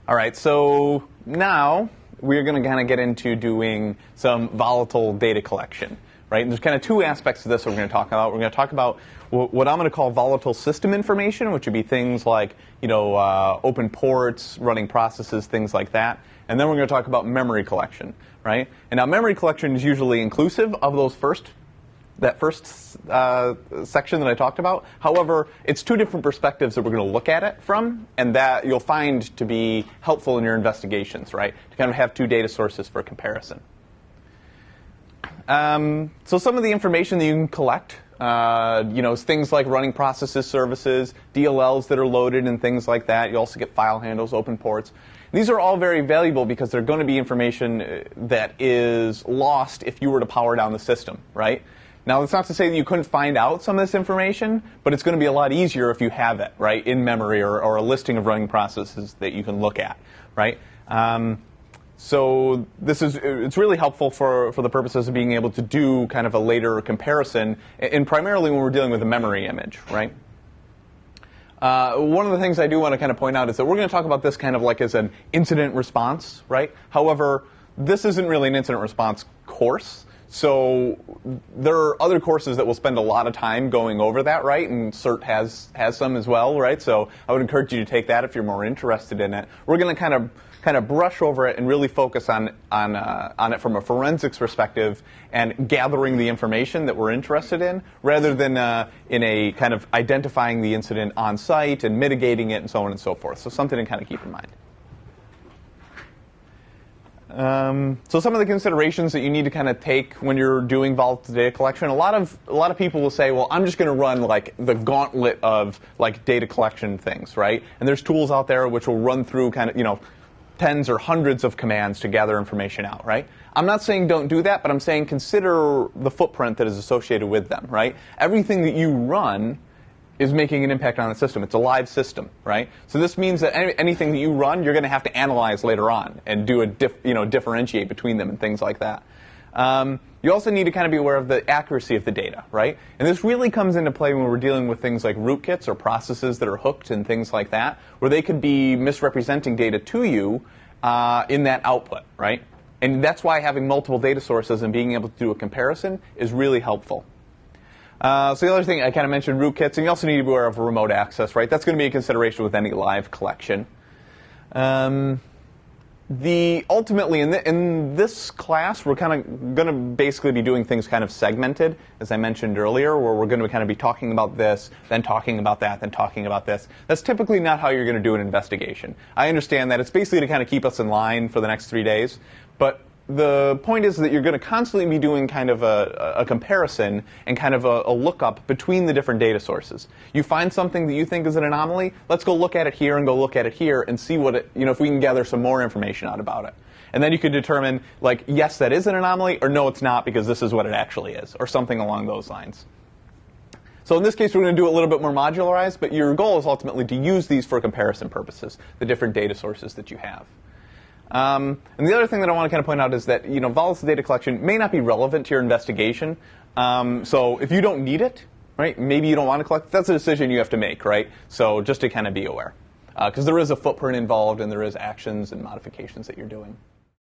All right, so now we're going to kind of get into doing some volatile data collection, right? And there's kind of two aspects to this that we're going to talk about. We're going to talk about what I'm going to call volatile system information, which would be things like, open ports, running processes, things like that. And then we're going to talk about memory collection, right? And now memory collection is usually inclusive of that first section that I talked about. However, it's two different perspectives that we're going to look at it from, and that you'll find to be helpful in your investigations, right? To kind of have two data sources for comparison. So some of the information that you can collect, is things like running processes, services, DLLs that are loaded, and things like that. You also get file handles, open ports. These are all very valuable because they're going to be information that is lost if you were to power down the system, right? Now, that's not to say that you couldn't find out some of this information, but it's going to be a lot easier if you have it, right, in memory or a listing of running processes that you can look at, right? So it's really helpful for the purposes of being able to do kind of a later comparison, and primarily when we're dealing with a memory image, right? One of the things I do want to kind of point out is that we're going to talk about this kind of like as an incident response, right? However, this isn't really an incident response course. So there are other courses that will spend a lot of time going over that, right? And CERT has some as well, right? So I would encourage you to take that if you're more interested in it. We're going to kind of brush over it and really focus on it from a forensics perspective and gathering the information that we're interested in, rather than in a kind of identifying the incident on site and mitigating it and so on and so forth. So something to kind of keep in mind. So some of the considerations that you need to kind of take when you're doing volatile data collection, a lot of people will say, well, I'm just going to run like the gauntlet of like data collection things, right? And there's tools out there which will run through kind of, tens or hundreds of commands to gather information out, right? I'm not saying don't do that, but I'm saying consider the footprint that is associated with them, right? Everything that you run is making an impact on the system. It's a live system, right? So this means that anything that you run, you're going to have to analyze later on and do differentiate between them and things like that. You also need to kind of be aware of the accuracy of the data, right? And this really comes into play when we're dealing with things like rootkits or processes that are hooked and things like that, where they could be misrepresenting data to you in that output, right? And that's why having multiple data sources and being able to do a comparison is really helpful. So the other thing, I kind of mentioned rootkits, and you also need to be aware of remote access, right? That's going to be a consideration with any live collection. Ultimately, in this class, we're kind of going to basically be doing things kind of segmented, as I mentioned earlier, where we're going to kind of be talking about this, then talking about that, then talking about this. That's typically not how you're going to do an investigation. I understand that. It's basically to kind of keep us in line for the next 3 days, but the point is that you're going to constantly be doing kind of a comparison and kind of a lookup between the different data sources. You find something that you think is an anomaly, let's go look at it here and go look at it here and see what it, if we can gather some more information out about it. And then you could determine, like, yes, that is an anomaly, or no, it's not, because this is what it actually is, or something along those lines. So in this case, we're going to do it a little bit more modularized, but your goal is ultimately to use these for comparison purposes, the different data sources that you have. And the other thing that I want to kind of point out is that, volatile data collection may not be relevant to your investigation. So if you don't need it, right, maybe you don't want to collect, that's a decision you have to make, right? So just to kind of be aware. Because there is a footprint involved and there is actions and modifications that you're doing.